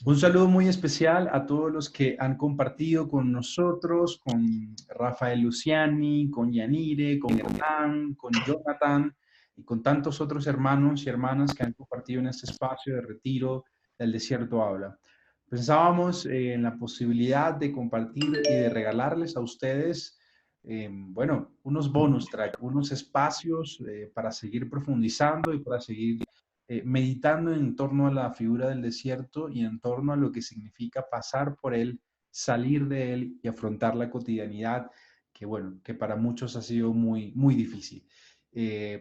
Un saludo muy especial a todos los que han compartido con nosotros, con Rafael Luciani, con Yanire, con Hernán, con Jonathan y con tantos otros hermanos y hermanas que han compartido en este espacio de retiro del Desierto Habla. Pensábamos en la posibilidad de compartir y de regalarles a ustedes, bueno, unos bonus track, unos espacios para seguir profundizando y para seguir meditando en torno a la figura del desierto y en torno a lo que significa pasar por él, salir de él y afrontar la cotidianidad, que bueno, que para muchos ha sido muy difícil.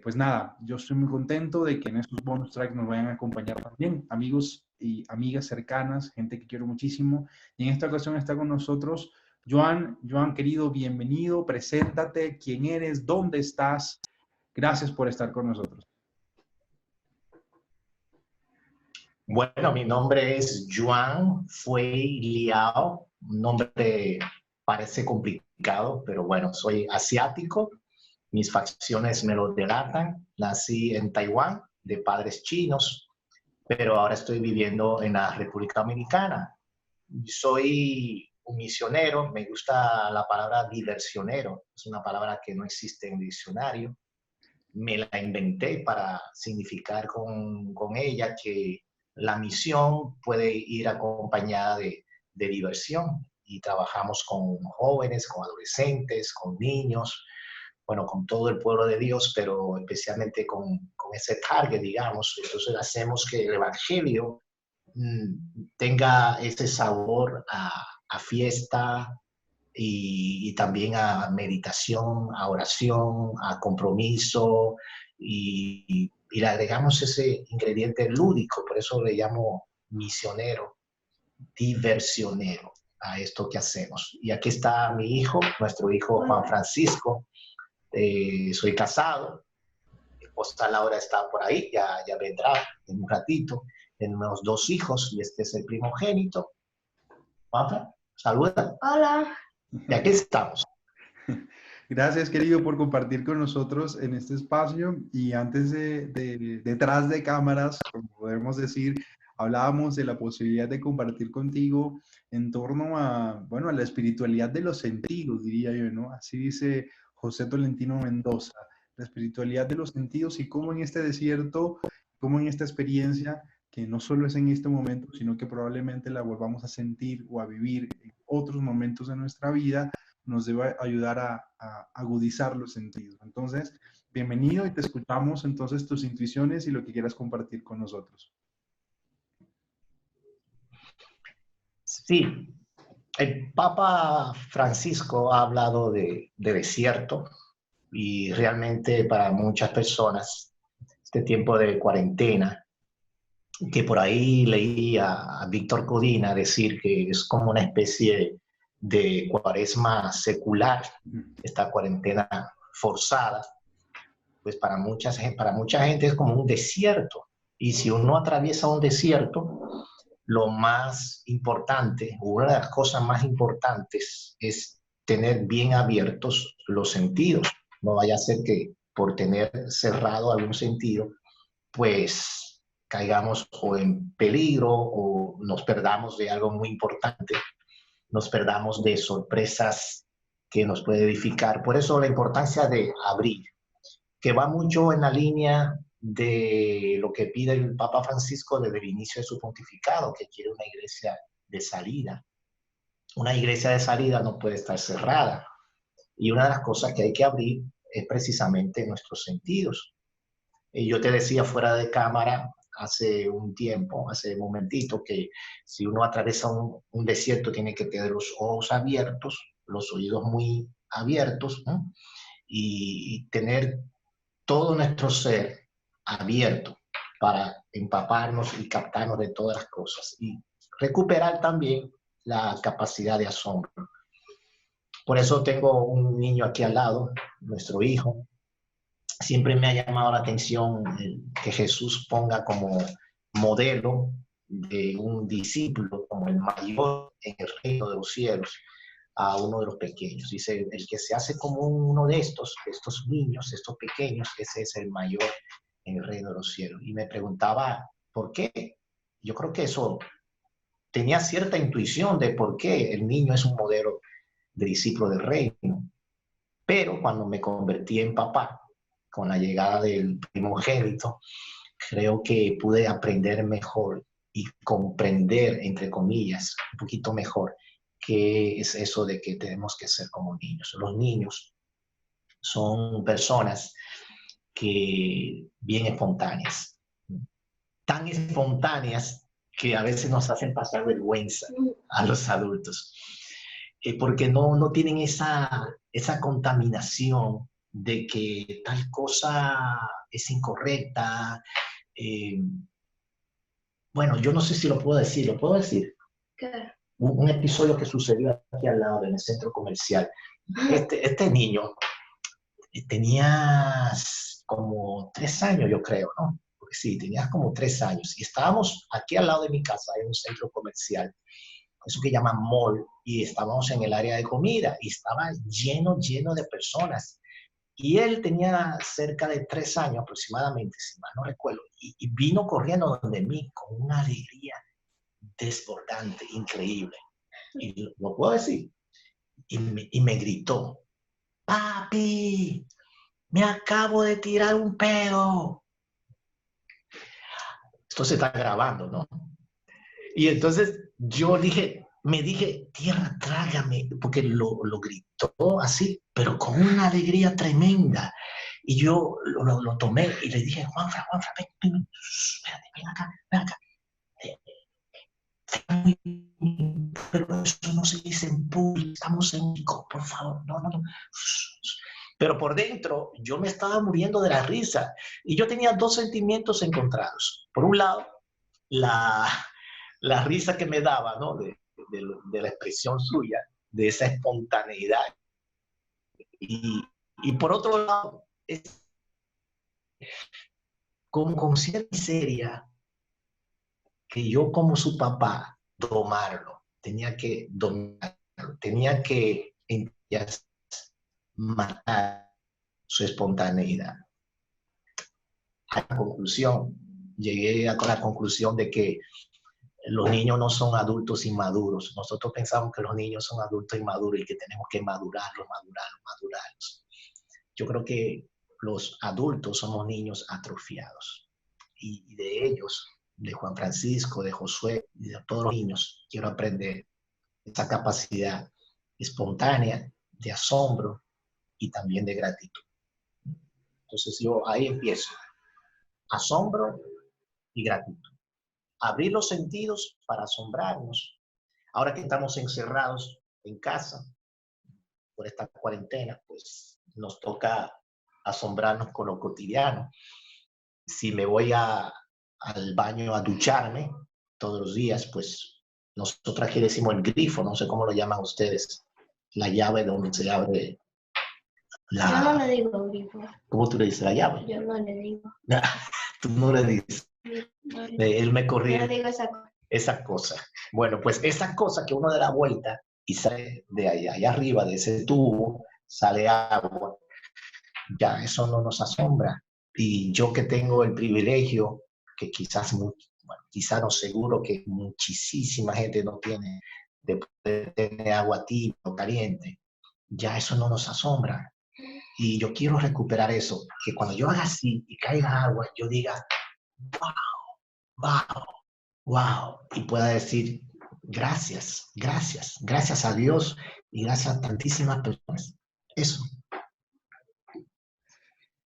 Pues nada, yo estoy muy contento de que en estos bonus tracks nos vayan a acompañar también amigos y amigas cercanas, gente que quiero muchísimo. Y en esta ocasión está con nosotros Joan. Joan, querido, bienvenido, preséntate, quién eres, dónde estás. Gracias por estar con nosotros. Bueno, mi nombre es Joan Fui Liao. Un nombre parece complicado, pero bueno, soy asiático. Mis facciones me lo delatan. Nací en Taiwán, de padres chinos, pero ahora estoy viviendo en la República Dominicana. Soy un misionero. Me gusta la palabra diversionero. Es una palabra que no existe en el diccionario. Me la inventé para significar con ella que la misión puede ir acompañada de diversión, y trabajamos con jóvenes, con adolescentes, con niños, bueno, con todo el pueblo de Dios, pero especialmente con ese target, digamos. Entonces hacemos que el Evangelio tenga ese sabor a fiesta, y también a meditación, a oración, a compromiso, y le agregamos ese ingrediente lúdico. Por eso le llamo misionero, diversionero a esto que hacemos. Y aquí está mi hijo, nuestro hijo Juan Francisco. Soy casado, mi esposa Laura está por ahí, ya vendrá en un ratito. Tenemos 2 hijos y este es el primogénito. Juanfa, saluda. Hola. Y aquí estamos. Gracias, querido, por compartir con nosotros en este espacio. Y antes detrás de cámaras, como podemos decir, hablábamos de la posibilidad de compartir contigo en torno a, bueno, a la espiritualidad de los sentidos, diría yo, ¿no? Así dice José Tolentino Mendoza, la espiritualidad de los sentidos y cómo en este desierto, cómo en esta experiencia, que no solo es en este momento, sino que probablemente la volvamos a sentir o a vivir en otros momentos de nuestra vida, nos debe ayudar a agudizar los sentidos. Entonces, bienvenido y te escuchamos entonces tus intuiciones y lo que quieras compartir con nosotros. Sí, el Papa Francisco ha hablado de desierto, y realmente para muchas personas este tiempo de cuarentena, que por ahí leí a Víctor Codina decir que es como una especie de cuaresma secular, esta cuarentena forzada, pues para mucha gente es como un desierto. Y si uno atraviesa un desierto, lo más importante, una de las cosas más importantes, es tener bien abiertos los sentidos. No vaya a ser que por tener cerrado algún sentido, pues caigamos o en peligro o nos perdamos de algo muy importante, nos perdamos de sorpresas que nos puede edificar. Por eso la importancia de abrir, que va mucho en la línea de lo que pide el Papa Francisco desde el inicio de su pontificado, que quiere una iglesia de salida. Una iglesia de salida no puede estar cerrada. Y una de las cosas que hay que abrir es precisamente nuestros sentidos. Y yo te decía fuera de cámara hace un tiempo, hace un momentito, que si uno atraviesa un desierto tiene que tener los ojos abiertos, los oídos muy abiertos, ¿no? Y tener todo nuestro ser abierto para empaparnos y captarnos de todas las cosas y recuperar también la capacidad de asombro. Por eso tengo un niño aquí al lado, nuestro hijo. Siempre me ha llamado la atención que Jesús ponga como modelo de un discípulo, como el mayor en el reino de los cielos, a uno de los pequeños. Dice, el que se hace como uno de estos niños, estos pequeños, ese es el mayor en el reino de los cielos. Y me preguntaba, ¿por qué? Yo creo que eso tenía cierta intuición de por qué el niño es un modelo de discípulo del reino. Pero cuando me convertí en papá, con la llegada del primogénito, creo que pude aprender mejor y comprender, entre comillas, un poquito mejor qué es eso de que tenemos que ser como niños. Los niños son personas que bien espontáneas, tan espontáneas que a veces nos hacen pasar vergüenza a los adultos, porque no tienen esa contaminación de que tal cosa es incorrecta. Eh, bueno, yo no sé si lo puedo decir, ¿lo puedo decir? ¿Qué? Un episodio que sucedió aquí al lado en el centro comercial. Este niño tenía como 3 años, yo creo, ¿no? Porque sí, tenías como 3 años. Y estábamos aquí al lado de mi casa, en un centro comercial, eso que llaman mall, y estábamos en el área de comida, y estaba lleno de personas. Y él tenía cerca de 3 años aproximadamente, si mal no recuerdo, y vino corriendo donde mí con una alegría desbordante, increíble. Y lo puedo decir. Y me gritó, papi, me acabo de tirar un pedo. Esto se está grabando, ¿no? Y entonces yo me dije, tierra, trágame, porque lo gritó así, pero con una alegría tremenda. Y yo lo tomé y le dije, Juanfra, ven, espérate, ven acá. Pero eso no se dice en público, estamos en México, por favor, no. Pero por dentro yo me estaba muriendo de la risa y yo tenía dos sentimientos encontrados. Por un lado, la risa que me daba, ¿no? De la expresión suya, de esa espontaneidad. Y por otro lado, es con cierta miseria que yo como su papá, tenía que dominarlo, tenía que matar su espontaneidad. A la conclusión, llegué a la conclusión de que los niños no son adultos inmaduros. Nosotros pensamos que los niños son adultos inmaduros y que tenemos que madurarlos. Yo creo que los adultos somos niños atrofiados. Y de ellos, de Juan Francisco, de Josué y de todos los niños, quiero aprender esa capacidad espontánea de asombro y también de gratitud. Entonces yo ahí empiezo. Asombro y gratitud. Abrir los sentidos para asombrarnos. Ahora que estamos encerrados en casa por esta cuarentena, pues nos toca asombrarnos con lo cotidiano. Si me voy al baño a ducharme todos los días, pues nosotros aquí decimos el grifo, no sé cómo lo llaman ustedes, la llave donde se abre la... Yo no le digo grifo. ¿Cómo tú le dices la llave? Yo no le digo. Tú no le dices. No Él me corrió. Yo le digo esa cosa. Bueno, pues esa cosa que uno da la vuelta y sale de allá arriba, de ese tubo, sale agua, ya eso no nos asombra. Y yo que tengo el privilegio, que quizás no, seguro que muchísima gente no tiene, de poder tener agua tibia o caliente, ya eso no nos asombra. Y yo quiero recuperar eso, que cuando yo haga así y caiga agua, yo diga, wow, y pueda decir, gracias a Dios y gracias a tantísimas personas. Eso.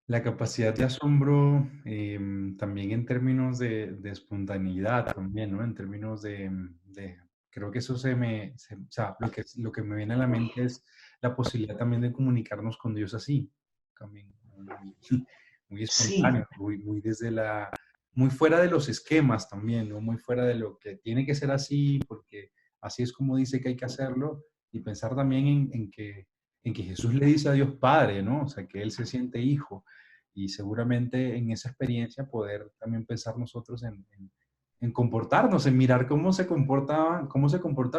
La capacidad de asombro, también en términos de espontaneidad, también, ¿no? En términos creo que eso o sea, lo que me viene a la mente es la posibilidad también de comunicarnos con Dios así, también muy espontáneo, Sí. muy fuera de los esquemas también, ¿no? Muy fuera de lo que tiene que ser así, porque así es como dice que hay que hacerlo, y pensar también en que Jesús le dice a Dios Padre, ¿no? O sea, que Él se siente hijo. Y seguramente en esa experiencia poder también pensar nosotros en comportarnos, en mirar cómo se comportan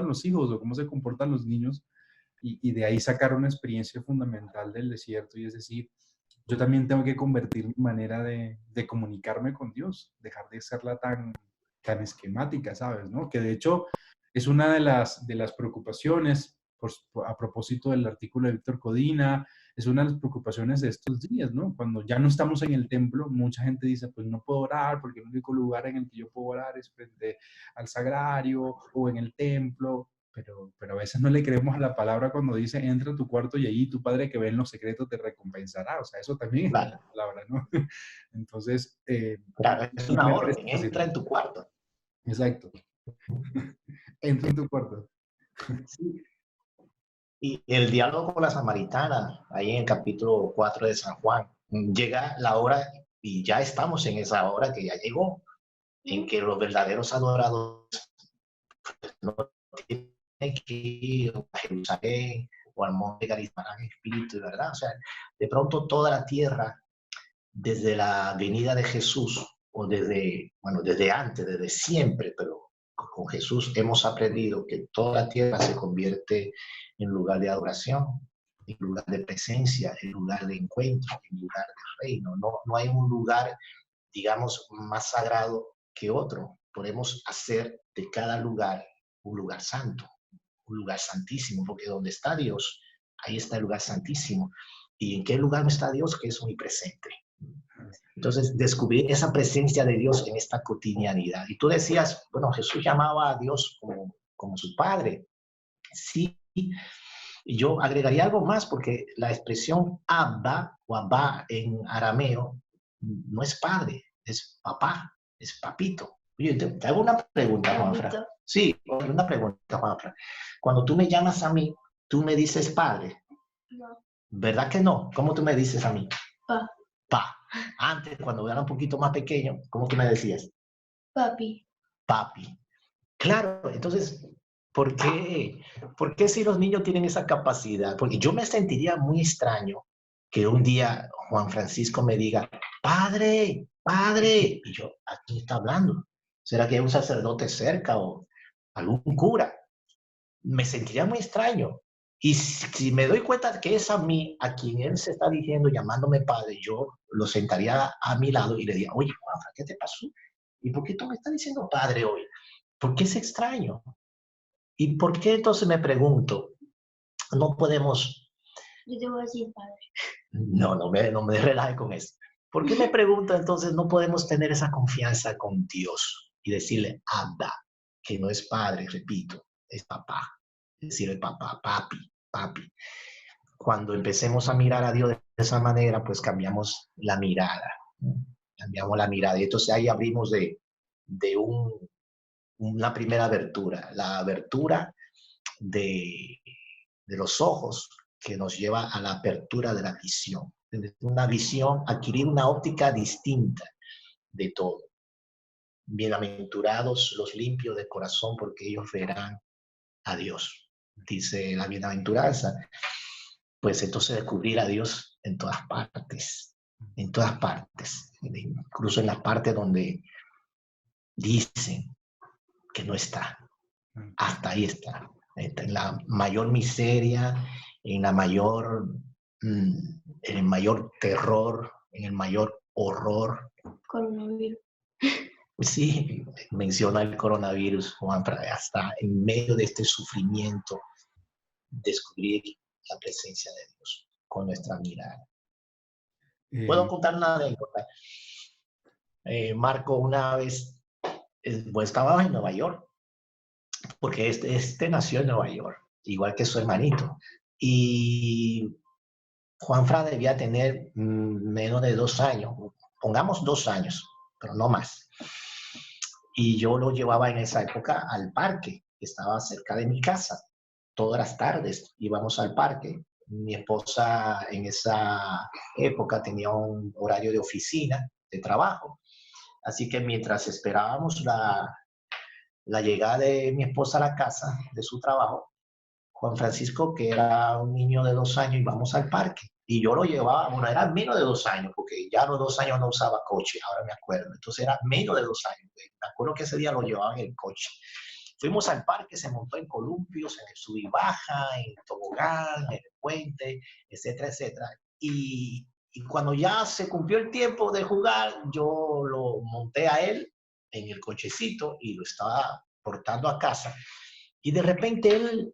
los hijos o cómo se comportan los niños, y de ahí sacar una experiencia fundamental del desierto, y es decir, yo también tengo que convertir mi manera de comunicarme con Dios, dejar de serla tan esquemática, ¿sabes? ¿No? Que de hecho Es una de las preocupaciones, a propósito del artículo de Víctor Codina, es una de las preocupaciones de estos días, ¿no? Cuando ya no estamos en el templo, mucha gente dice, pues no puedo orar porque el único lugar en el que yo puedo orar es frente al sagrario o en el templo, pero a veces no le creemos a la palabra cuando dice, entra a tu cuarto y allí tu Padre que ve en los secretos te recompensará. O sea, eso también es la Claro, palabra, ¿no? Entonces, claro, es una me parece orden, entra en fascinante. tu cuarto. Exacto. Entra en tu cuarto. Sí. Y el diálogo con la samaritana, ahí en el capítulo 4 de San Juan, llega la hora y ya estamos en esa hora que ya llegó, en que los verdaderos adoradores no tienen que ir a Jerusalén o al monte Garizmarán espíritu, ¿verdad? O sea, de pronto toda la tierra, desde la venida de Jesús, o desde, bueno, desde antes, desde siempre, pero con Jesús hemos aprendido que toda la tierra se convierte en lugar de adoración, en lugar de presencia, en lugar de encuentro, en lugar de reino. No, no hay un lugar, digamos, más sagrado que otro. Podemos hacer de cada lugar un lugar santo, un lugar santísimo, porque donde está Dios, ahí está el lugar santísimo. ¿Y en qué lugar no está Dios? Que es omnipresente. Entonces, descubrir esa presencia de Dios en esta cotidianidad. Y tú decías, bueno, Jesús llamaba a Dios como su Padre. Sí, y yo agregaría algo más porque la expresión Abba o Abba en arameo no es padre, es papá, es papito. Oye, te hago una pregunta, Juanfra. Sí, una pregunta, Juanfra. Cuando tú me llamas a mí, tú me dices padre. No. ¿Verdad que no? ¿Cómo tú me dices a mí? Pa. Pa. Antes, cuando era un poquito más pequeño, ¿cómo tú me decías? Papi. Papi. Claro, entonces, ¿por qué? ¿Por qué si los niños tienen esa capacidad? Porque yo me sentiría muy extraño que un día Juan Francisco me diga, padre, padre, y yo, ¿a quién está hablando? ¿Será que hay un sacerdote cerca o algún cura? Me sentiría muy extraño. Y si me doy cuenta que es a mí, a quien él se está diciendo, llamándome padre, yo lo sentaría a mi lado y le diría, oye, Juanfra, ¿qué te pasó? ¿Y por qué tú me estás diciendo padre hoy? ¿Por qué es extraño? ¿Y por qué entonces me pregunto, no podemos, Yo te voy a decir padre. no me relaje con eso? ¿Por qué me pregunto entonces no podemos tener esa confianza con Dios y decirle Abba, que no es padre, repito, es papá? Decirle papá, papi, papi. Cuando empecemos a mirar a Dios de esa manera, pues cambiamos la mirada, ¿no? Cambiamos la mirada y entonces ahí abrimos de una primera abertura, la abertura de, de los ojos que nos lleva a la apertura de la visión. Una visión, adquirir una óptica distinta de todo. Bienaventurados los limpios de corazón, porque ellos verán a Dios. Dice la bienaventuranza. Pues entonces descubrir a Dios en todas partes, incluso en las partes donde dicen que no está. Hasta ahí está. En la mayor miseria, en la mayor, en el mayor terror, en el mayor horror. Coronavirus. Sí, menciona el coronavirus, Juan, hasta en medio de este sufrimiento, descubrir la presencia de Dios con nuestra mirada. Puedo Eh, contar una anécdota. Marco, una vez, pues estaba en Nueva York, porque este nació en Nueva York, igual que su hermanito. Y Juanfra debía tener menos de 2 años, pongamos 2 años, pero no más. Y yo lo llevaba en esa época al parque, que estaba cerca de mi casa. Todas las tardes íbamos al parque. Mi esposa en esa época tenía un horario de oficina, de trabajo. Así que mientras esperábamos la llegada de mi esposa a la casa, de su trabajo, Juan Francisco, que era un niño de 2 años, íbamos al parque. Y yo lo llevaba, bueno, era menos de 2 años, porque ya a los 2 años no usaba coche, ahora me acuerdo. Entonces era menos de 2 años. Me acuerdo que ese día lo llevaba en el coche. Fuimos al parque, se montó en columpios, en el sub y baja, en el tobogán, en el puente, etcétera, etcétera. Y cuando ya se cumplió el tiempo de jugar, yo lo monté a él en el cochecito y lo estaba portando a casa. Y de repente él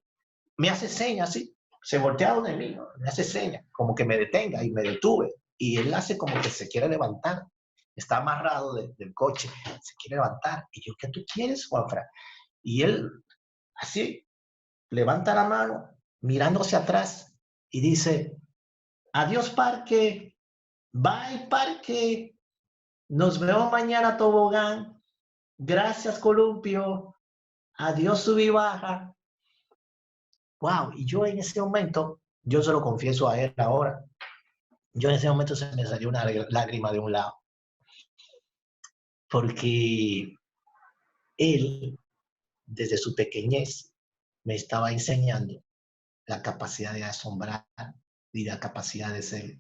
me hace señas, así, se voltea de mí, ¿no? Me hace señas, como que me detenga y me detuve. Y él hace como que se quiere levantar. Está amarrado del coche, se quiere levantar. Y yo, ¿qué tú quieres, Juanfran? Y él, así, levanta la mano, mirando hacia atrás y dice, adiós parque, bye parque, nos vemos mañana tobogán, gracias columpio, adiós sub y baja. Wow, y yo en ese momento, yo se lo confieso a él ahora, yo en ese momento se me salió una lágrima de un lado, porque él, desde su pequeñez, me estaba enseñando la capacidad de asombrar y la capacidad de ser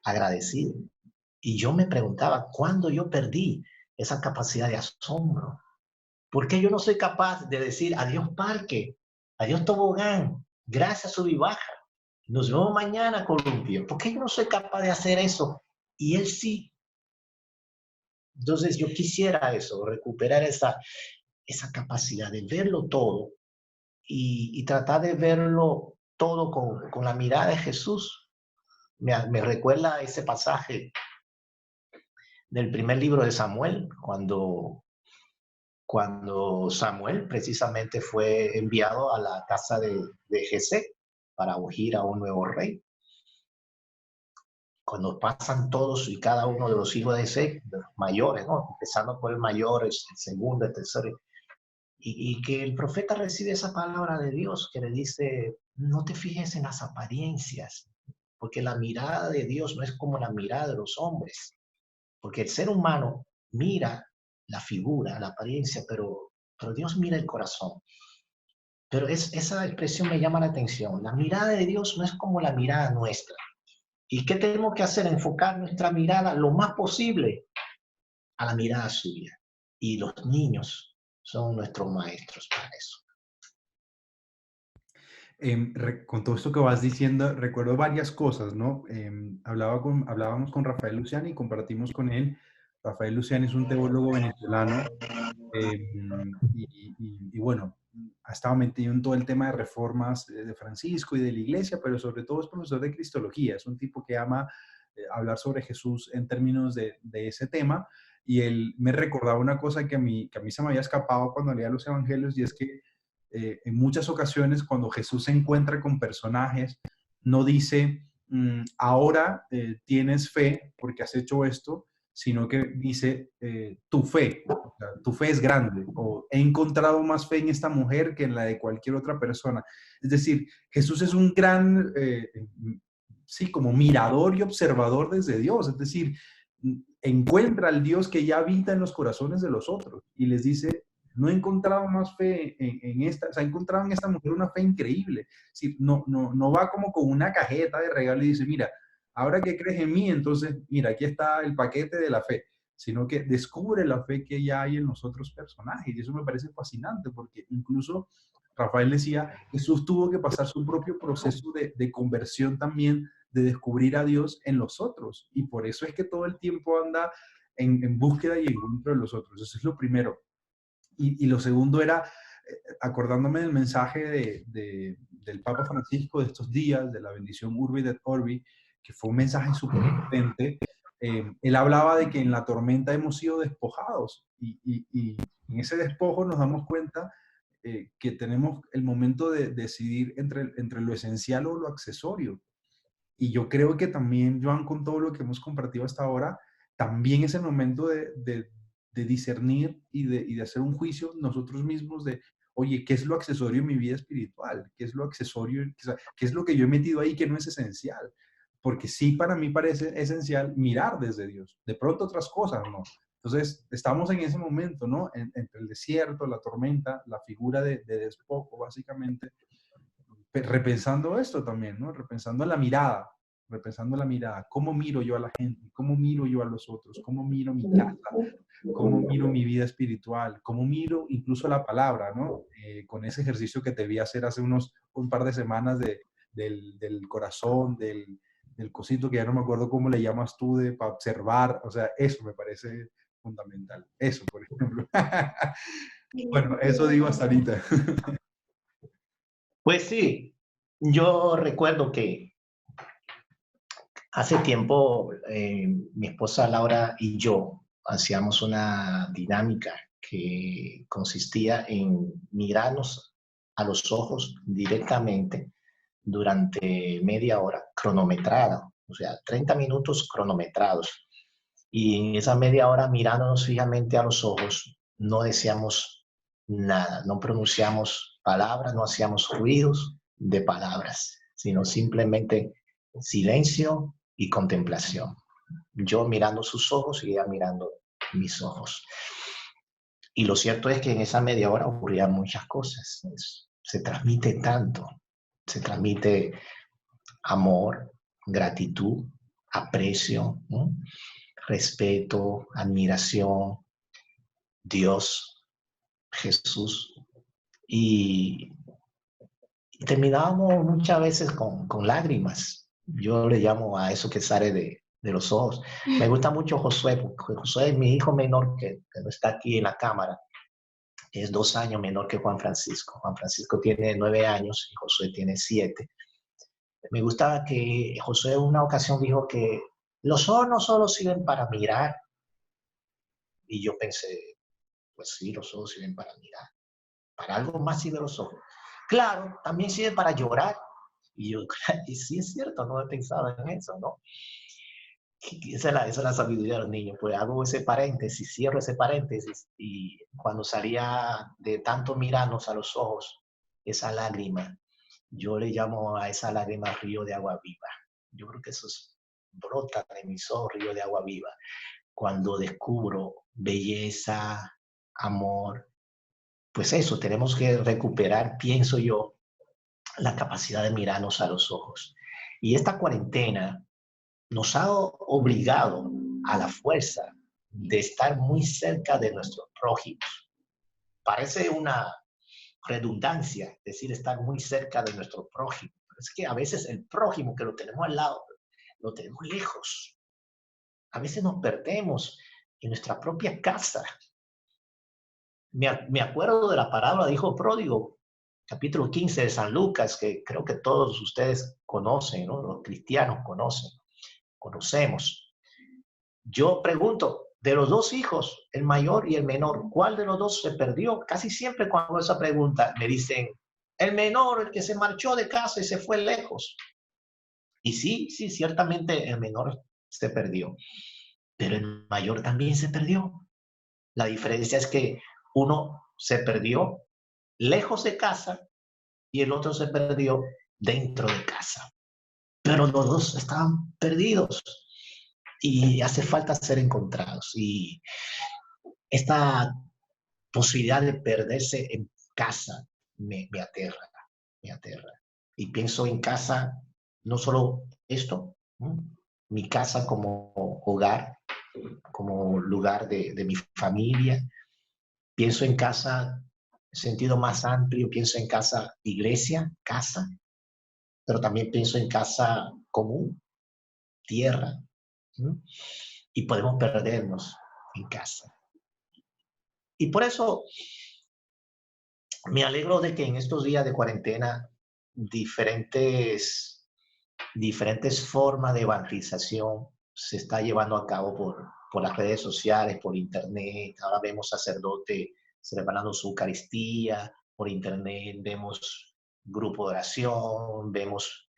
agradecido. Y yo me preguntaba, ¿cuándo yo perdí esa capacidad de asombro? ¿Por qué yo no soy capaz de decir adiós parque, adiós tobogán, gracias sub y baja, nos vemos mañana columpio? ¿Por qué yo no soy capaz de hacer eso? Y él sí. Entonces yo quisiera eso, recuperar esa capacidad de verlo todo y tratar de verlo todo con la mirada de Jesús. Me recuerda ese pasaje del primer libro de Samuel, cuando Samuel precisamente fue enviado a la casa de Jesé para ungir a un nuevo rey. Cuando pasan todos y cada uno de los hijos de Jesé, de los mayores, ¿no? Empezando por el mayor, el segundo, el tercero, y que el profeta recibe esa palabra de Dios que le dice, no te fijes en las apariencias, porque la mirada de Dios no es como la mirada de los hombres, porque el ser humano mira la figura, la apariencia, pero Dios mira el corazón. Pero esa expresión me llama la atención. La mirada de Dios no es como la mirada nuestra. ¿Y qué tenemos que hacer? Enfocar nuestra mirada lo más posible a la mirada suya. Y los niños son nuestros maestros para eso. Con todo esto que vas diciendo, recuerdo varias cosas, ¿no? Hablábamos con Rafael Luciani y compartimos con él. Rafael Luciani es un teólogo venezolano y bueno, ha estado metido en todo el tema de reformas de Francisco y de la iglesia, pero sobre todo es profesor de Cristología. Es un tipo que ama hablar sobre Jesús en términos de ese tema. Y él me recordaba una cosa que a mí se me había escapado cuando leía los evangelios, y es que en muchas ocasiones cuando Jesús se encuentra con personajes, no dice, ahora tienes fe porque has hecho esto, sino que dice, tu fe, o sea, tu fe es grande, o he encontrado más fe en esta mujer que en la de cualquier otra persona. Es decir, Jesús es un gran, sí, como mirador y observador desde Dios, es decir, encuentra al Dios que ya habita en los corazones de los otros y les dice, no he encontrado más fe en esta, o sea, he encontrado en esta mujer una fe increíble. Sí, no va como con una cajeta de regalo y dice, mira, ahora que crees en mí, entonces, mira, aquí está el paquete de la fe, sino que descubre la fe que ya hay en los otros personajes. Y eso me parece fascinante, porque incluso Rafael decía, Jesús tuvo que pasar su propio proceso de conversión también, de descubrir a Dios en los otros. Y por eso es que todo el tiempo anda en búsqueda y encuentro de los otros. Eso es lo primero. Y lo segundo era, acordándome del mensaje del Papa Francisco de estos días, de la bendición Urbi et Orbi, que fue un mensaje súper potente. Él hablaba de que en la tormenta hemos sido despojados y en ese despojo nos damos cuenta que tenemos el momento de decidir entre lo esencial o lo accesorio. Y yo creo que también, Joan, con todo lo que hemos compartido hasta ahora, también es el momento de discernir y de hacer un juicio nosotros mismos de, oye, ¿qué es lo accesorio en mi vida espiritual? ¿Qué es lo accesorio? ¿Qué es lo que yo he metido ahí que no es esencial? Porque sí, para mí parece esencial mirar desde Dios. De pronto otras cosas, ¿no? Entonces, estamos en ese momento, ¿no? Entre el desierto, la tormenta, la figura de despojo, básicamente, repensando esto también, ¿no? Repensando la mirada, cómo miro yo a la gente, cómo miro yo a los otros, cómo miro mi casa, cómo miro mi vida espiritual, cómo miro incluso la palabra, ¿no? Con ese ejercicio que te vi hacer hace un par de semanas del corazón, del cosito que ya no me acuerdo cómo le llamas tú, para observar, o sea, eso me parece fundamental. Eso, por ejemplo. Bueno, eso digo hasta ahorita. Pues sí, yo recuerdo que hace tiempo mi esposa Laura y yo hacíamos una dinámica que consistía en mirarnos a los ojos directamente durante media hora cronometrada, o sea, 30 minutos cronometrados. Y en esa media hora mirándonos fijamente a los ojos, no decíamos nada, no pronunciamos palabras, no hacíamos ruidos de palabras, sino simplemente silencio y contemplación. Yo mirando sus ojos y ella mirando mis ojos. Y lo cierto es que en esa media hora ocurrían muchas cosas. Se transmite tanto, se transmite amor, gratitud, aprecio, ¿no? Respeto, admiración, Dios, Jesús. Y, y terminábamos muchas veces con lágrimas. Yo le llamo a eso que sale de los ojos. Me gusta mucho Josué, porque Josué es mi hijo menor que no está aquí en la cámara. Es 2 años menor que Juan Francisco. Juan Francisco tiene 9 años y Josué tiene 7. Me gusta que Josué en una ocasión dijo que los ojos no solo sirven para mirar. Y yo pensé, pues sí, los ojos sirven para mirar. Para algo más sirven los ojos. Claro, también sirve para llorar. Y yo, y sí es cierto, no he pensado en eso, ¿no? Esa es la sabiduría de los niños. Pues hago ese paréntesis, cierro ese paréntesis. Y cuando salía de tanto mirarnos a los ojos, esa lágrima, yo le llamo a esa lágrima río de agua viva. Yo creo que eso brota de mis ojos, río de agua viva. Cuando descubro belleza, amor, pues eso, tenemos que recuperar, pienso yo, la capacidad de mirarnos a los ojos. Y esta cuarentena nos ha obligado a la fuerza de estar muy cerca de nuestros prójimos. Parece una redundancia decir estar muy cerca de nuestro prójimo. Pero es que a veces el prójimo que lo tenemos al lado, lo tenemos lejos. A veces nos perdemos en nuestra propia casa. Me acuerdo de la parábola de hijo pródigo, capítulo 15 de San Lucas, que creo que todos ustedes conocen, ¿no? Los cristianos conocemos. Yo pregunto, de los 2 hijos, el mayor y el menor, ¿cuál de los 2 se perdió? Casi siempre cuando hago esa pregunta me dicen, el menor, el que se marchó de casa y se fue lejos. Y sí, ciertamente el menor se perdió, pero el mayor también se perdió. La diferencia es que uno se perdió lejos de casa y el otro se perdió dentro de casa. Pero los 2 estaban perdidos y hace falta ser encontrados. Y esta posibilidad de perderse en casa me aterra, me aterra. Y pienso en casa, no solo esto, ¿no? Mi casa como hogar, como lugar de mi familia. Pienso en casa en sentido más amplio, pienso en casa iglesia, casa, pero también pienso en casa común, tierra, ¿no? Y podemos perdernos en casa. Y por eso me alegro de que en estos días de cuarentena diferentes formas de evangelización se está llevando a cabo por las redes sociales, por internet. Ahora vemos sacerdotes celebrando su Eucaristía, por internet vemos grupo de oración, vemos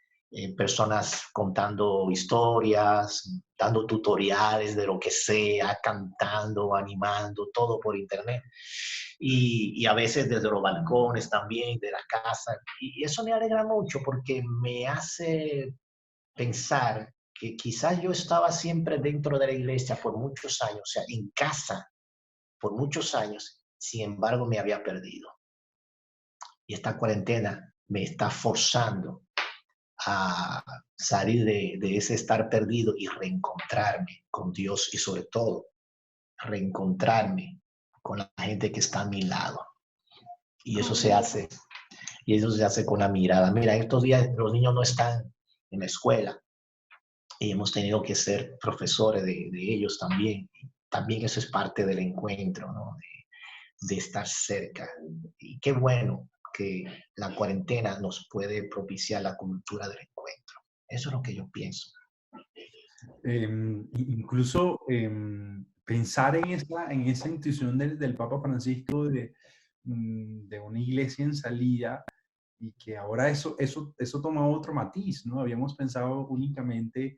personas contando historias, dando tutoriales de lo que sea, cantando, animando, todo por internet. Y a veces desde los balcones también, de la casa. Y eso me alegra mucho porque me hace pensar que quizás yo estaba siempre dentro de la iglesia por muchos años, o sea, en casa por muchos años, sin embargo me había perdido. Y esta cuarentena me está forzando a salir de ese estar perdido y reencontrarme con Dios y sobre todo reencontrarme con la gente que está a mi lado. Y eso se hace, con la mirada. Mira, estos días los niños no están en la escuela y hemos tenido que ser profesores de ellos también. También eso es parte del encuentro, ¿no? De estar cerca. Y qué bueno que la cuarentena nos puede propiciar la cultura del encuentro. Eso es lo que yo pienso. Incluso pensar en esa intuición del Papa Francisco de una iglesia en salida y que ahora eso toma otro matiz, ¿no? Habíamos pensado únicamente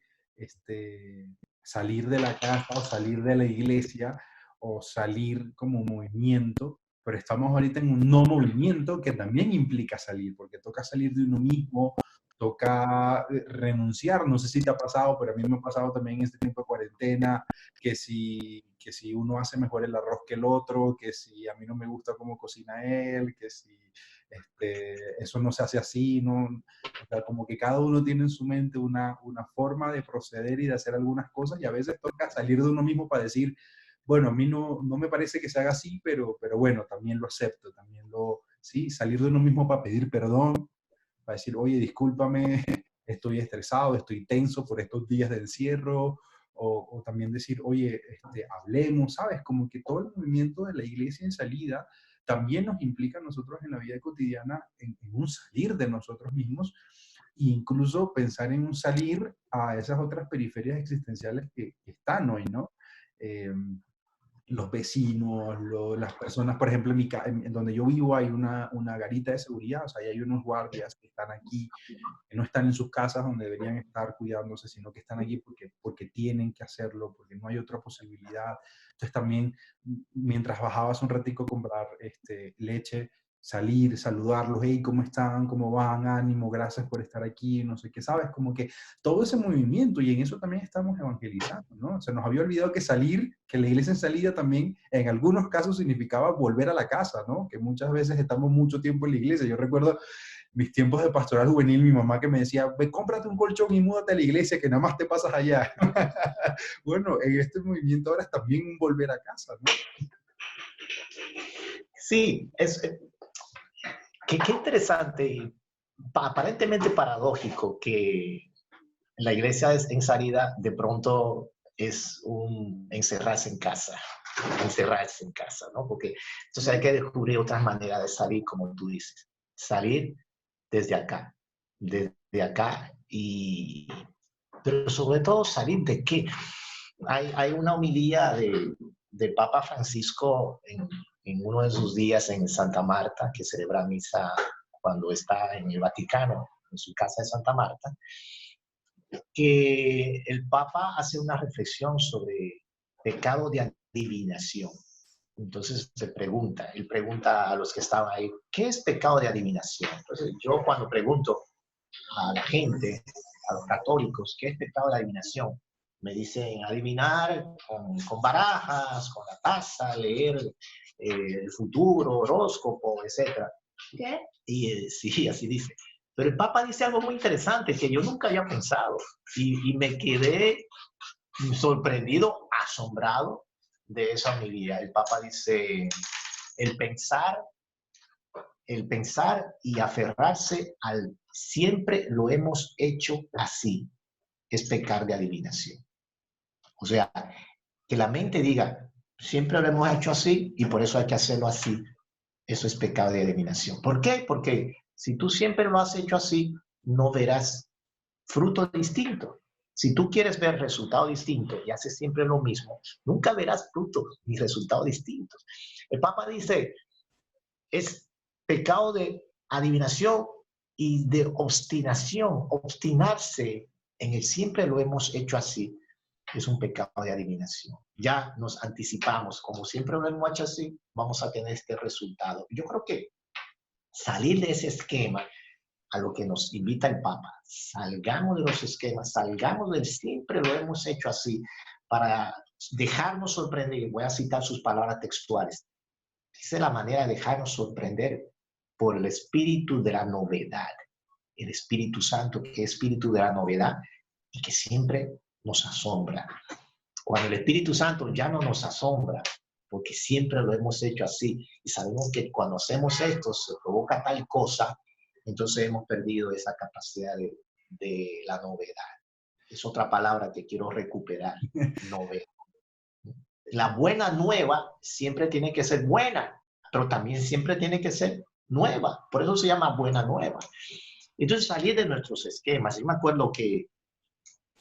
salir de la casa o salir de la iglesia o salir como movimiento, pero estamos ahorita en un no movimiento que también implica salir, porque toca salir de uno mismo, toca renunciar. No sé si te ha pasado, pero a mí me ha pasado también en este tiempo de cuarentena, que si uno hace mejor el arroz que el otro, que si a mí no me gusta cómo cocina él, que si eso no se hace así, ¿no? O sea, como que cada uno tiene en su mente una forma de proceder y de hacer algunas cosas y a veces toca salir de uno mismo para decir, bueno, a mí no me parece que se haga así, pero bueno, también lo acepto, sí, salir de uno mismo para pedir perdón, para decir, oye, discúlpame, estoy estresado, estoy tenso por estos días de encierro, o también decir, oye, hablemos, ¿sabes? Como que todo el movimiento de la iglesia en salida también nos implica a nosotros en la vida cotidiana en un salir de nosotros mismos e incluso pensar en un salir a esas otras periferias existenciales que están hoy, ¿no? Eh, los vecinos, las personas, por ejemplo, en donde yo vivo hay una garita de seguridad, o sea, hay unos guardias que están aquí, que no están en sus casas donde deberían estar cuidándose, sino que están aquí porque tienen que hacerlo, porque no hay otra posibilidad. Entonces también, mientras bajabas un ratico a comprar leche, salir, saludarlos, hey, ¿cómo están? ¿Cómo van? Ánimo, gracias por estar aquí, no sé qué, ¿sabes? Como que todo ese movimiento, y en eso también estamos evangelizando, ¿no? Se nos había olvidado que salir, que la iglesia en salida también, en algunos casos significaba volver a la casa, ¿no? Que muchas veces estamos mucho tiempo en la iglesia. Yo recuerdo mis tiempos de pastoral juvenil, mi mamá que me decía, ve, cómprate un colchón y múdate a la iglesia, que nada más te pasas allá. Bueno, en este movimiento ahora es también un volver a casa, ¿no? Sí, qué interesante y aparentemente paradójico que la iglesia en salida de pronto es un encerrarse en casa, ¿no? Porque entonces hay que descubrir otras maneras de salir, como tú dices, salir desde acá, pero sobre todo salir de qué. Hay una homilía de Papa Francisco en uno de sus días en Santa Marta, que celebra misa cuando está en el Vaticano, en su casa de Santa Marta, que el Papa hace una reflexión sobre pecado de adivinación. Entonces él pregunta a los que estaban ahí, ¿qué es pecado de adivinación? Entonces yo cuando pregunto a la gente, a los católicos, ¿qué es pecado de adivinación? Me dicen adivinar con barajas, con la taza, leer el futuro, horóscopo, etc. ¿Qué? Y sí, así dice. Pero el Papa dice algo muy interesante que yo nunca había pensado y me quedé sorprendido, asombrado de esa homilía. El Papa dice, el pensar, el pensar y aferrarse al siempre lo hemos hecho así es pecar de adivinación. O sea, que la mente diga, siempre lo hemos hecho así y por eso hay que hacerlo así. Eso es pecado de adivinación. ¿Por qué? Porque si tú siempre lo has hecho así, no verás fruto distinto. Si tú quieres ver resultados distintos y haces siempre lo mismo, nunca verás frutos ni resultados distintos. El Papa dice, es pecado de adivinación y de obstinación. Obstinarse en el siempre lo hemos hecho así es un pecado de adivinación. Ya nos anticipamos, como siempre lo hemos hecho así, vamos a tener este resultado. Yo creo que salir de ese esquema a lo que nos invita el Papa, salgamos de los esquemas, salgamos del siempre lo hemos hecho así, para dejarnos sorprender. Voy a citar sus palabras textuales. Esa es la manera de dejarnos sorprender por el espíritu de la novedad. El Espíritu Santo, que es espíritu de la novedad y que siempre nos asombra. Cuando el Espíritu Santo ya no nos asombra, porque siempre lo hemos hecho así, y sabemos que cuando hacemos esto se provoca tal cosa, entonces hemos perdido esa capacidad de la novedad. Es otra palabra que quiero recuperar, novedad. La buena nueva siempre tiene que ser buena, pero también siempre tiene que ser nueva. Por eso se llama buena nueva. Entonces salir de nuestros esquemas. Yo me acuerdo que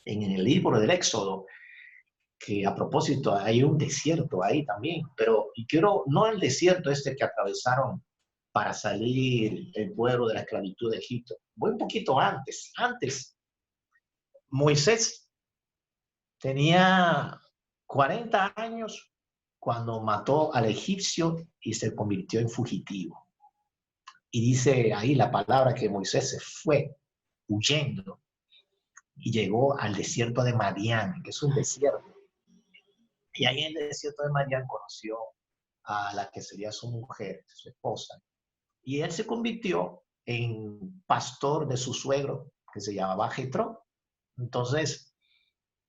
en el libro del Éxodo, que a propósito hay un desierto ahí también, pero y quiero, no el desierto este que atravesaron para salir el pueblo de la esclavitud de Egipto. Voy un poquito antes. Moisés tenía 40 años cuando mató al egipcio y se convirtió en fugitivo. Y dice ahí la palabra que Moisés se fue huyendo y llegó al desierto de Madián, que es un desierto. Y ahí en el desierto de Madián conoció a la que sería su mujer, su esposa. Y él se convirtió en pastor de su suegro, que se llamaba Jetro. Entonces,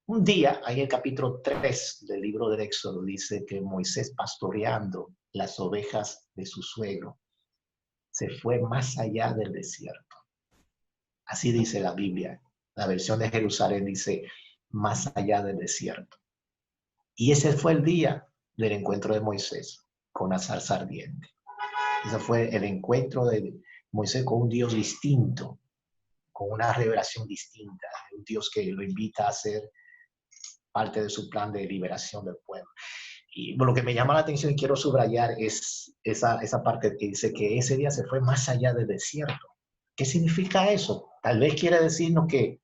un día, ahí en el capítulo 3 del libro del Éxodo, dice que Moisés, pastoreando las ovejas de su suegro, se fue más allá del desierto. Así dice la Biblia. La versión de Jerusalén dice, más allá del desierto. Y ese fue el día del encuentro de Moisés con la zarza ardiente. Ese fue el encuentro de Moisés con un Dios distinto, con una revelación distinta, un Dios que lo invita a ser parte de su plan de liberación del pueblo. Y lo que me llama la atención y quiero subrayar es esa parte que dice que ese día se fue más allá del desierto. ¿Qué significa eso? Tal vez quiere decirnos que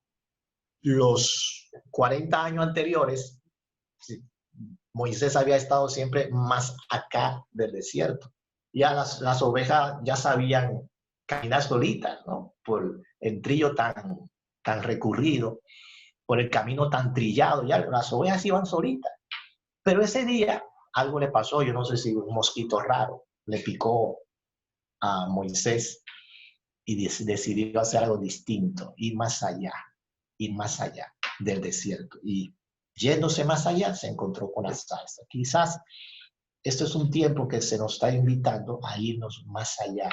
los 40 años anteriores, Moisés había estado siempre más acá del desierto. Ya las ovejas ya sabían caminar solitas, ¿no? Por el trillo tan recurrido, por el camino tan trillado, ya las ovejas iban solitas. Pero ese día algo le pasó, yo no sé si un mosquito raro le picó a Moisés y decidió hacer algo distinto, ir más allá del desierto. Y yéndose más allá se encontró con la zarza. Quizás esto es un tiempo que se nos está invitando a irnos más allá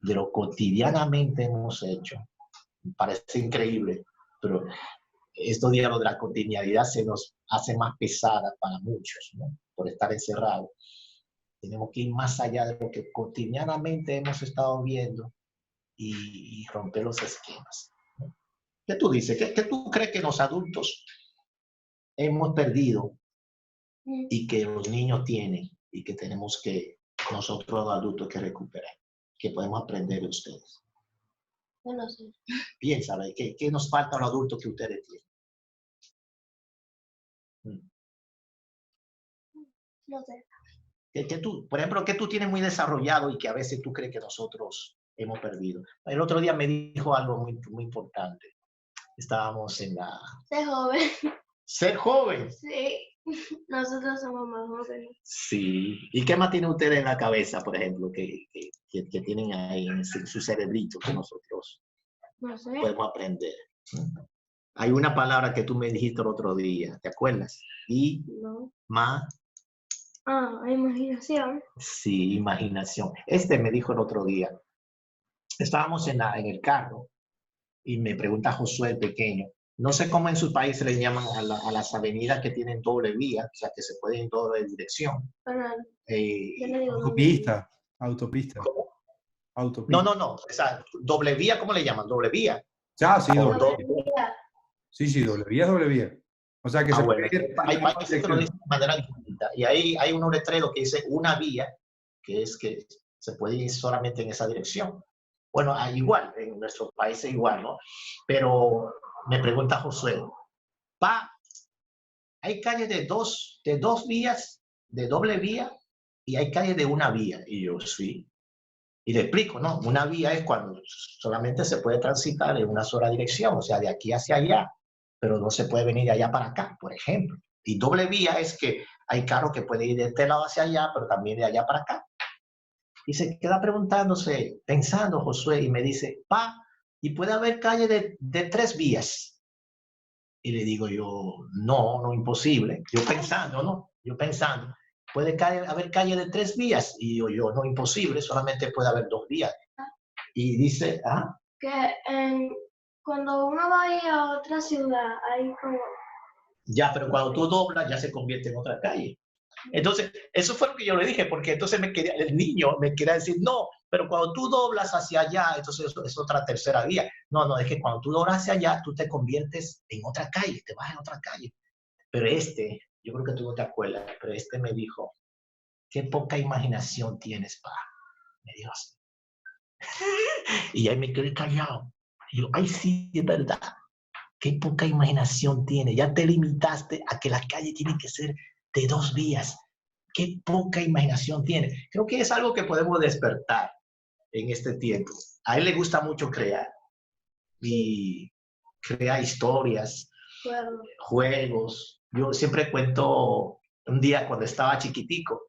de lo cotidianamente hemos hecho. Me parece increíble, pero estos días de la cotidianidad se nos hace más pesada para muchos, ¿no? Por estar encerrados. Tenemos que ir más allá de lo que cotidianamente hemos estado viendo y romper los esquemas, ¿no? ¿Qué tú dices? ¿Qué tú crees que los adultos hemos perdido y que los niños tienen y que tenemos que nosotros los adultos que recuperar? ¿Qué podemos aprender de ustedes? Yo no sé. Piensa, ¿qué nos falta a los adultos que ustedes tienen? No sé. Por ejemplo, que tú tienes muy desarrollado y que a veces tú crees que nosotros hemos perdido. El otro día me dijo algo muy, muy importante. Estábamos en la... Ser joven. Ser joven. Sí. Nosotros somos más jóvenes. Sí. ¿Y qué más tiene usted en la cabeza, por ejemplo, que tienen ahí en su cerebrito que nosotros No sé. podemos aprender? Hay una palabra que tú me dijiste el otro día, ¿te acuerdas? No. Imaginación. Sí, imaginación. Me dijo el otro día. Estábamos en el carro y me pregunta Josué el pequeño. No sé cómo en su país se le llaman a las avenidas que tienen doble vía, o sea, que se pueden en doble dirección. Yo le digo Autopista. Autopista. ¿Cómo? Autopista. No. O sea, doble vía, ¿cómo le llaman? ¿Doble vía? Ya, sí, O doble vía. Sí, doble vía es doble vía. O sea, que se bueno, puede ir hay en ambas países que lo dicen direcciones. de manera distinta. Y ahí hay un letrero que dice una vía, que es que se puede ir solamente en esa dirección. Bueno, igual, en nuestro país es igual, ¿no? Pero me pregunta Josué, hay calles de dos vías, de doble vía, y hay calles de una vía. Y yo, sí. Y le explico, ¿no? Una vía es cuando solamente se puede transitar en una sola dirección, o sea, de aquí hacia allá, pero no se puede venir de allá para acá, por ejemplo. Y doble vía es que hay carros que pueden ir de este lado hacia allá, pero también de allá para acá. Y se queda preguntándose, pensando Josué, y me dice, ¿y puede haber calle de 3 vías? Y le digo yo, no, imposible. Yo pensando, ¿puede haber calle de 3 vías? Y yo, no, imposible, solamente puede haber 2 vías. Y dice, que cuando uno va a ir a otra ciudad, hay como... Ya, pero cuando tú doblas, ya se convierte en otra calle. Entonces, eso fue lo que yo le dije, porque entonces el niño me quería decir, no, pero cuando tú doblas hacia allá, entonces eso es otra tercera vía. No, no, es que cuando tú doblas hacia allá, tú te conviertes en otra calle, te vas en otra calle. Pero yo creo que tú no te acuerdas, pero me dijo, qué poca imaginación tienes, pa. Me dijo así. Y ahí me quedé callado. Y yo, ay, sí, es verdad. Qué poca imaginación tiene. Ya te limitaste a que la calle tiene que ser de 2 vías. Qué poca imaginación tiene. Creo que es algo que podemos despertar en este tiempo. A él le gusta mucho crear. Y crea historias, juegos. Yo siempre cuento un día cuando estaba chiquitico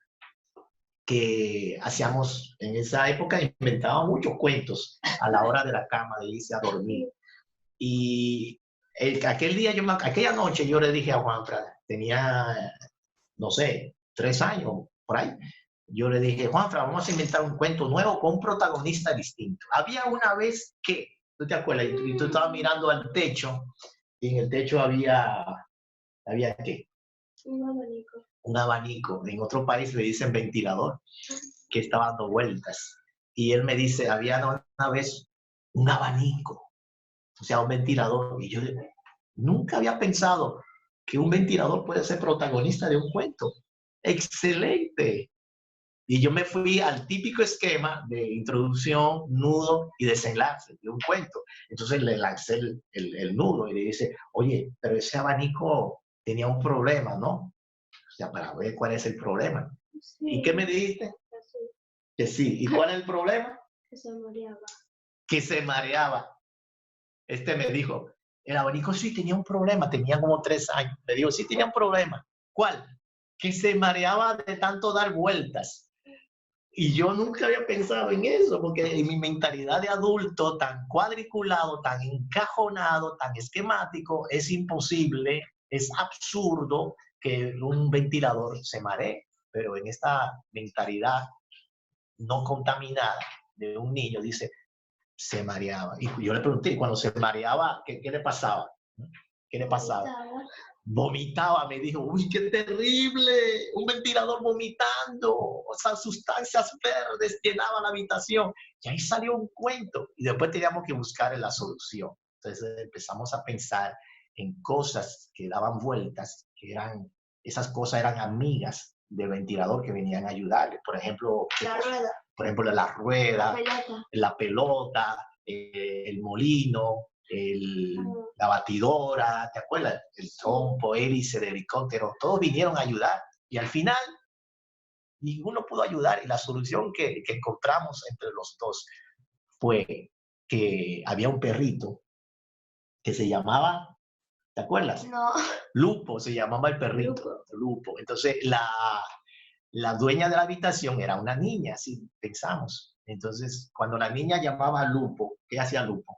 que hacíamos, en esa época inventaba muchos cuentos a la hora de la cama, de irse a dormir. Y aquella noche yo le dije a Juanfran, tenía, no sé, 3 años, por ahí. Yo le dije, Juanfran, vamos a inventar un cuento nuevo con un protagonista distinto. Había una vez que, ¿tú te acuerdas? Y tú estabas mirando al techo, y en el techo había ¿qué? Un abanico. Un abanico. En otro país le dicen ventilador, que estaba dando vueltas. Y él me dice, había una vez un abanico, o sea, un ventilador. Y yo nunca había pensado que un ventilador puede ser protagonista de un cuento. ¡Excelente! Y yo me fui al típico esquema de introducción, nudo y desenlace de un cuento. Entonces le lancé el nudo y le dice, oye, pero ese abanico tenía un problema, ¿no? O sea, para ver cuál es el problema. Sí. ¿Y qué me dijiste? Sí. Que sí. ¿Y cuál es el problema? Que se mareaba. Que se mareaba. Me dijo, el abanico sí tenía un problema, tenía como 3 años. Me dijo, sí tenía un problema. ¿Cuál? Que se mareaba de tanto dar vueltas. Y yo nunca había pensado en eso, porque en mi mentalidad de adulto, tan cuadriculado, tan encajonado, tan esquemático, es imposible, es absurdo que un ventilador se maree. Pero en esta mentalidad no contaminada de un niño, dice, se mareaba. Y yo le pregunté, cuando se mareaba, ¿qué le pasaba? ¿Qué le pasaba? Vomitaba, me dijo, uy, qué terrible, un ventilador vomitando, o sea, sustancias verdes llenaban la habitación. Y ahí salió un cuento, y después teníamos que buscar la solución. Entonces empezamos a pensar en cosas que daban vueltas, esas cosas eran amigas del ventilador que venían a ayudarle. Por ejemplo, la rueda, la pelota, el molino, la batidora, ¿te acuerdas? El trompo, hélice de helicóptero, todos vinieron a ayudar y al final ninguno pudo ayudar y la solución que encontramos entre los dos fue que había un perrito que se llamaba, ¿te acuerdas? No. Lupo, se llamaba el perrito. Lupo. Entonces la dueña de la habitación era una niña, así pensamos. Entonces cuando la niña llamaba a Lupo, ¿qué hacía Lupo?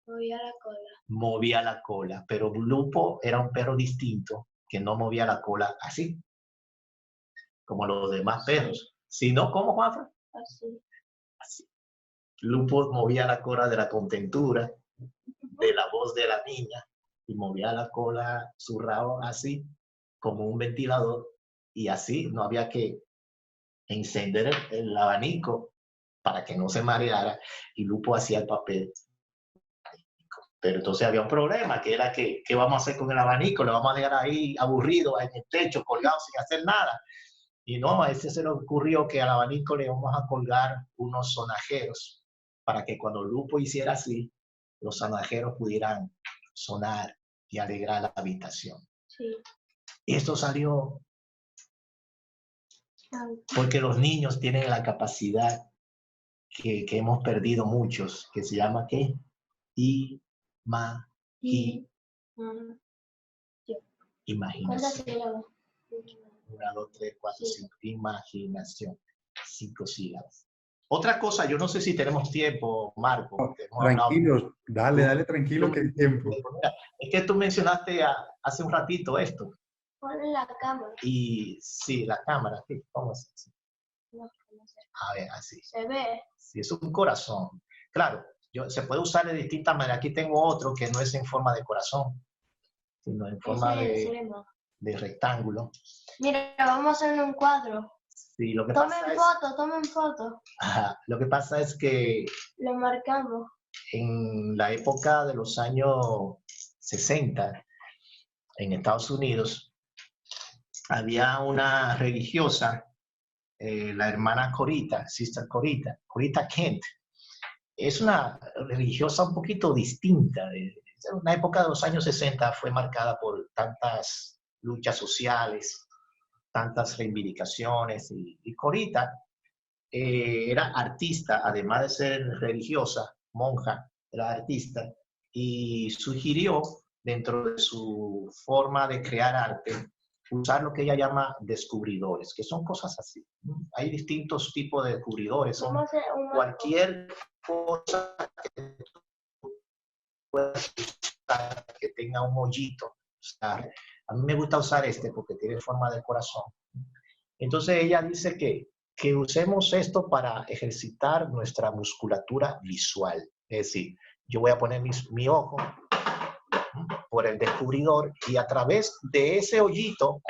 Movía la cola. Movía la cola, pero Lupo era un perro distinto que no movía la cola así, como los demás perros. Sino, ¿cómo, Juanfra? Así. Lupo movía la cola de la contentura, de la voz de la niña, y movía la cola, su rabo así, como un ventilador, y así no había que encender el abanico para que no se mareara, y Lupo hacía el papel. Pero entonces había un problema, que era ¿qué vamos a hacer con el abanico? ¿Lo vamos a dejar ahí aburrido en el techo, colgado sin hacer nada? Y no, a ese se le ocurrió que al abanico le vamos a colgar unos sonajeros para que cuando Lupo hiciera así, los sonajeros pudieran sonar y alegrar la habitación. Sí. Y esto salió porque los niños tienen la capacidad que hemos perdido muchos, que se llama ¿qué? Imaginación. 1, 2, 3, 4, 5. Imaginación. 5 sílabas. Otra cosa, yo no sé si tenemos tiempo, Marco. Tranquilos, dale, tranquilo que hay tiempo. Es que tú mencionaste hace un ratito esto. Ponle la cámara. Y sí, la cámara, ¿sí? ¿Cómo es así? No sé. A ver, así. Se ve. Sí, es un corazón. Claro, se puede usar de distintas maneras. Aquí tengo otro que no es en forma de corazón, sino en forma de de rectángulo. Mira, vamos a hacer un cuadro. Sí, lo que Tomen foto. Ajá, lo que pasa es que Lo marcamos. en la época de los años 60, en Estados Unidos, había una religiosa, la hermana Corita, Sister Corita, Corita Kent. Es una religiosa un poquito distinta. Una época de los años 60 fue marcada por tantas luchas sociales, tantas reivindicaciones. Y Corita era artista, además de ser religiosa, monja, era artista, y sugirió dentro de su forma de crear arte usar lo que ella llama descubridores, que son cosas así. Hay distintos tipos de descubridores, son cualquier cosa que puedas usar que tenga un hoyito. O sea, a mí me gusta usar este porque tiene forma de corazón. Entonces ella dice que usemos esto para ejercitar nuestra musculatura visual. Es decir, yo voy a poner mi ojo por el descubridor y a través de ese hoyito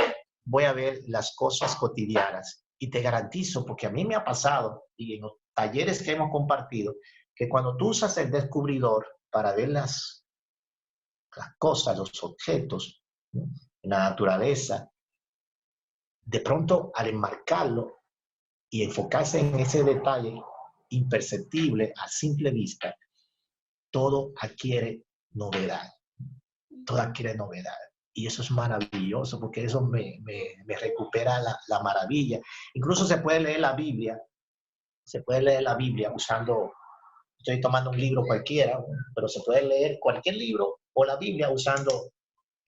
voy a ver las cosas cotidianas. Y te garantizo, porque a mí me ha pasado, y en los talleres que hemos compartido, que cuando tú usas el descubridor para ver las cosas, los objetos, ¿no?, en la naturaleza, de pronto al enmarcarlo y enfocarse en ese detalle imperceptible a simple vista, todo adquiere novedad. Todo adquiere novedad. Y eso es maravilloso porque eso me recupera la maravilla. Incluso se puede leer la Biblia. Se puede leer la Biblia usando, estoy tomando un libro cualquiera, pero se puede leer cualquier libro o la Biblia usando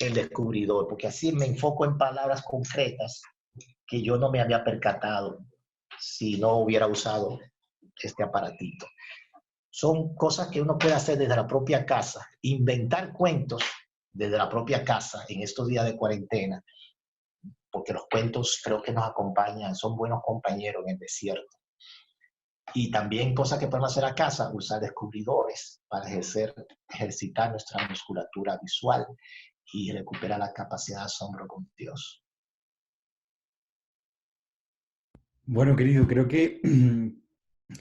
el descubridor, porque así me enfoco en palabras concretas que yo no me había percatado si no hubiera usado este aparatito. Son cosas que uno puede hacer desde la propia casa, inventar cuentos desde la propia casa en estos días de cuarentena, porque los cuentos creo que nos acompañan, son buenos compañeros en el desierto. Y también cosas que podemos hacer a casa, usar descubridores para ejercitar nuestra musculatura visual y recuperar la capacidad de asombro con Dios. Bueno, querido, creo que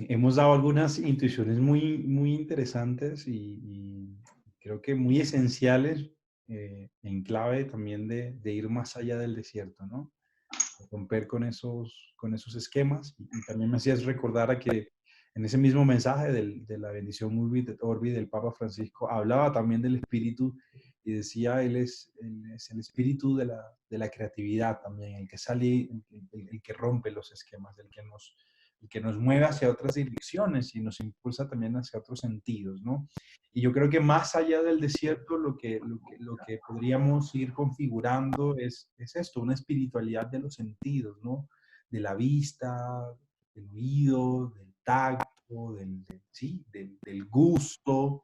hemos dado algunas intuiciones muy, muy interesantes y creo que muy esenciales en clave también de ir más allá del desierto, ¿no? Romper con esos esquemas. Y también me hacías recordar a que en ese mismo mensaje de la bendición Orbi del Papa Francisco hablaba también del espíritu y decía, él es el espíritu de la creatividad también, el que sale, el que rompe los esquemas, el que nos mueve hacia otras direcciones y nos impulsa también hacia otros sentidos, ¿no? Y yo creo que más allá del desierto, lo que podríamos ir configurando es esto, una espiritualidad de los sentidos, ¿no? De la vista, del oído, del tacto, del gusto,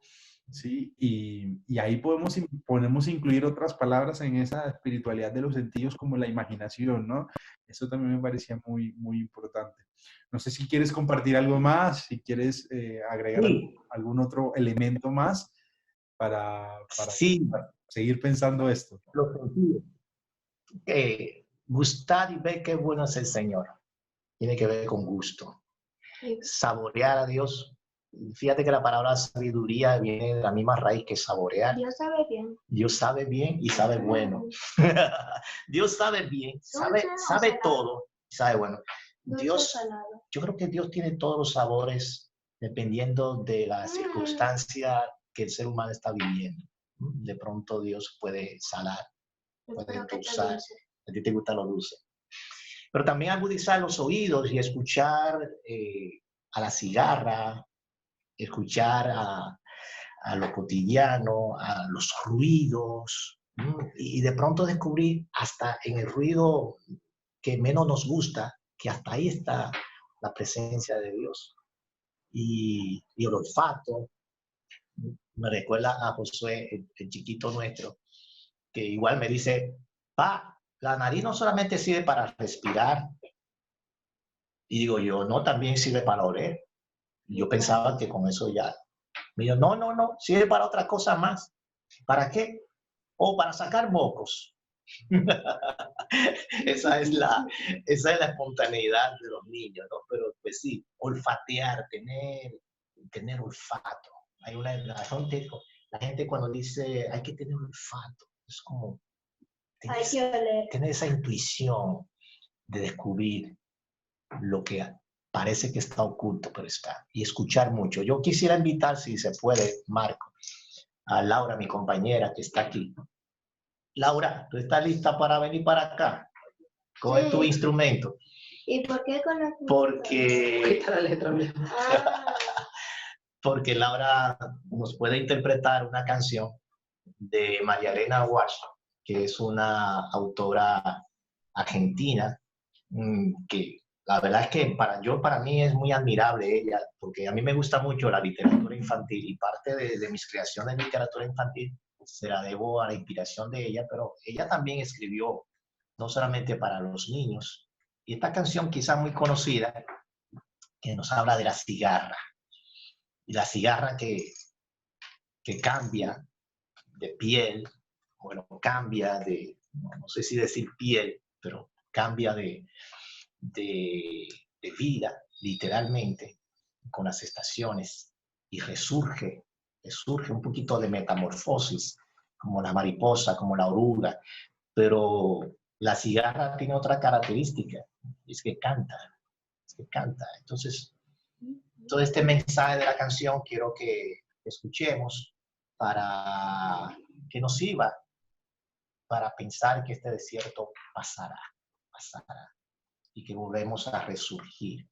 ¿sí? Y ahí podemos incluir otras palabras en esa espiritualidad de los sentidos como la imaginación, ¿no? Eso también me parecía muy, muy importante. No sé si quieres compartir algo más, si quieres agregar algún otro elemento más para seguir pensando esto. Los sentidos. Gustar y ver qué bueno es el Señor. Tiene que ver con gusto. Sí. Saborear a Dios. Fíjate que la palabra sabiduría viene de la misma raíz que saborear. Dios sabe bien. Dios sabe bien y sabe bueno. Dios sabe bien, sabe todo y sabe bueno. Dios, yo creo que Dios tiene todos los sabores dependiendo de la circunstancia que el ser humano está viviendo. De pronto Dios puede salar, puede endulzar. A ti te gusta lo dulce. Pero también agudizar los oídos y escuchar a la cigarra, escuchar a lo cotidiano, a los ruidos, y de pronto descubrir hasta en el ruido que menos nos gusta, que hasta ahí está la presencia de Dios. Y el olfato, me recuerda a Josué, el chiquito nuestro, que igual me dice, pa, la nariz no solamente sirve para respirar. Y digo yo, no, también sirve para oler. Yo pensaba que con eso ya. Me dijo, no, sirve para otra cosa más. ¿Para qué? O para sacar mocos. Esa es la espontaneidad de los niños, ¿no? Pero pues sí, olfatear, tener olfato. Hay la gente cuando dice hay que tener olfato, es como Hay que oler. tener esa intuición de descubrir lo que parece que está oculto, pero está. Y escuchar mucho. Yo quisiera invitar, si se puede, Marco, a Laura, mi compañera, que está aquí. Laura, ¿tú estás lista para venir para acá? Coge tu instrumento. ¿Y por qué con la Porque, Quita la letra, mi amor. porque Laura nos puede interpretar una canción de María Elena Walsh, que es una autora argentina, que la verdad es que para mí es muy admirable ella, porque a mí me gusta mucho la literatura infantil y parte de mis creaciones de literatura infantil se la debo a la inspiración de ella, pero ella también escribió no solamente para los niños. Y esta canción quizá muy conocida, que nos habla de la cigarra, y la cigarra que cambia de piel, bueno, cambia de, no sé si decir piel, pero cambia de vida, literalmente, con las estaciones, y resurge un poquito de metamorfosis, como la mariposa, como la oruga, pero la cigarra tiene otra característica, es que canta, Entonces, todo este mensaje de la canción quiero que escuchemos para que nos sirva para pensar que este desierto pasará, y que volvemos a resurgir.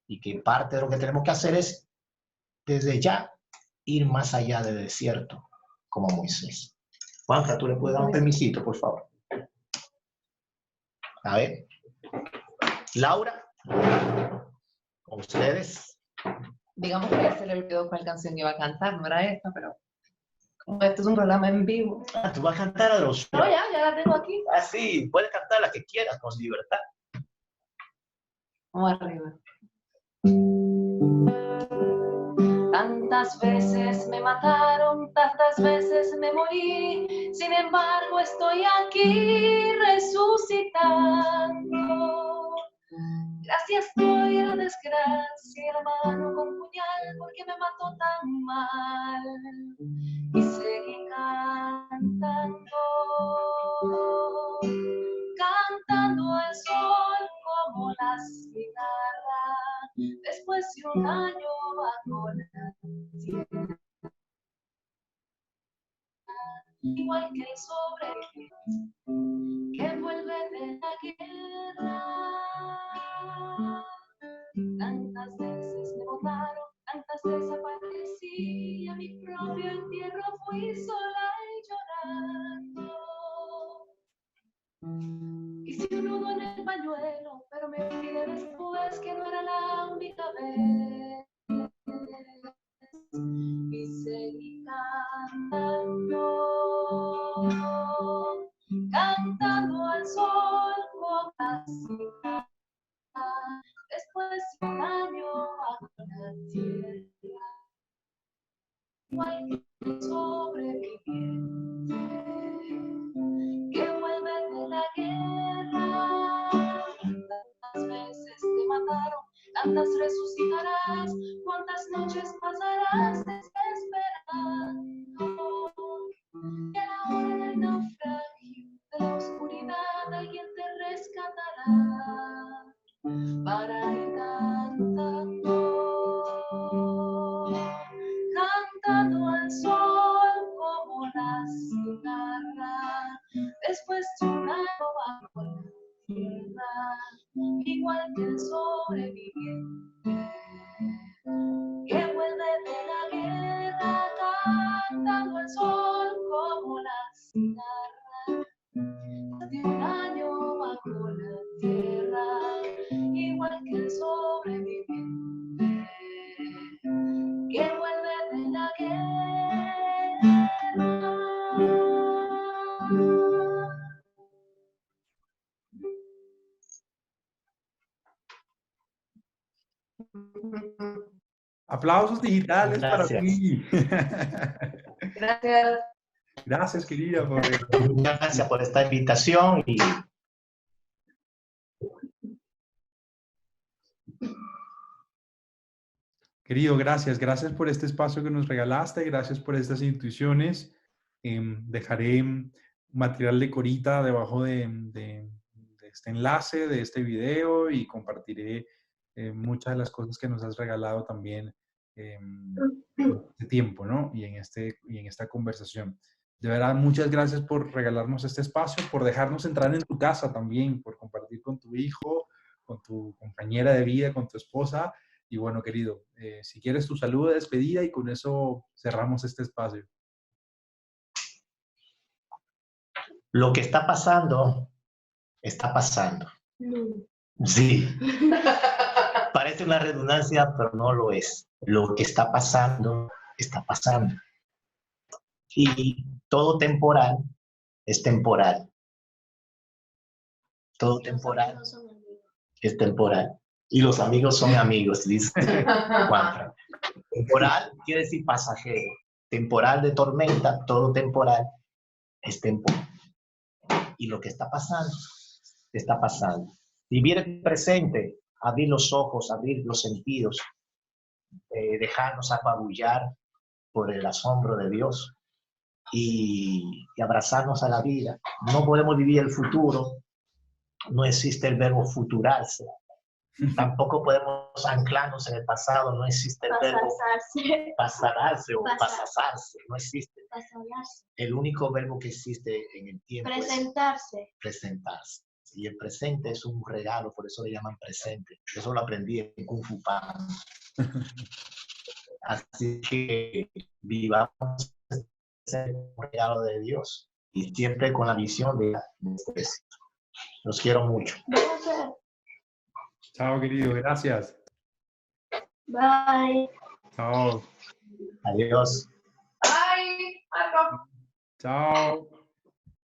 Y que parte de lo que tenemos que hacer es, desde ya, ir más allá del desierto, como Moisés. Juanca, ¿tú le puedes dar un permisito, por favor? A ver. Laura, con ustedes. Digamos que ya se le olvidó cuál canción iba a cantar, no era esta, pero como esto es un programa en vivo. Ah, tú vas a cantar a los... No, ya la tengo aquí. Ah, sí, puedes cantar la que quieras, con libertad. Vamos arriba. Tantas veces me mataron, tantas veces me morí, sin embargo estoy aquí resucitando. Gracias doy a la desgracia, la mano con puñal, porque me mató tan mal. Y seguí cantando, cantando al sol como la cigarra, después de un año bajo la tierra. Igual que el sobreviviente que vuelve de la guerra. Tantas veces me botaron, tantas desaparecí, a mi propio entierro fui sola y llorando. Hice un nudo en el pañuelo, pero me olvidé después que no era la única vez. Y seguí cantando, cantando al sol con la cigarra, después de un año bajo la tierra, igual que un sobreviviente que vuelve de la guerra. Tantas veces te mataron, tantas resucitarás, cuántas noches pasarás desesperando. Y a la hora del naufragio, de la oscuridad, alguien te rescatará para ir cantando, cantando al sol como la cigarra, después de un año bajo la tierra, igual que el sobreviviente que vuelve de la guerra, cantando al sol como la cigarra, de un año bajo la tierra, igual que el sobreviviente que vuelve de la guerra. Aplausos digitales para Gracias. mí. Gracias. Gracias, querida. Gracias por esta invitación y Querido, gracias. Gracias por este espacio que nos regalaste. Gracias por estas intuiciones. Dejaré material de Corita debajo de este enlace, de este video, y compartiré muchas de las cosas que nos has regalado también en este tiempo, ¿no? Y en esta conversación. De verdad, muchas gracias por regalarnos este espacio, por dejarnos entrar en tu casa también, por compartir con tu hijo, con tu compañera de vida, con tu esposa. Y bueno, querido, si quieres tu saludo de despedida y con eso cerramos este espacio. lo que está pasando, está pasando. Sí, parece una redundancia, pero no lo es. Lo que está pasando, está pasando. Y todo temporal es temporal. Todo temporal es temporal. Y los amigos son amigos, dice Juanfran. Temporal quiere decir pasajero. Temporal de tormenta, todo temporal es temporal. Y lo que está pasando, está pasando. Vivir el presente, abrir los ojos, abrir los sentidos, dejarnos apabullar por el asombro de Dios y abrazarnos a la vida. No podemos vivir el futuro, no existe el verbo futurarse. Tampoco podemos anclarnos en el pasado, no existe el verbo pasarse o pasasarse, no existe. El único verbo que existe en el tiempo Presentarse. es presentarse. Y el presente es un regalo, por eso le llaman presente. Eso lo aprendí en Kung Fu Panda. Así que vivamos un regalo de Dios y siempre con la visión de este. Los quiero mucho. Chao, querido. Gracias. Bye. Chao. Adiós. Bye, Marco. Chao.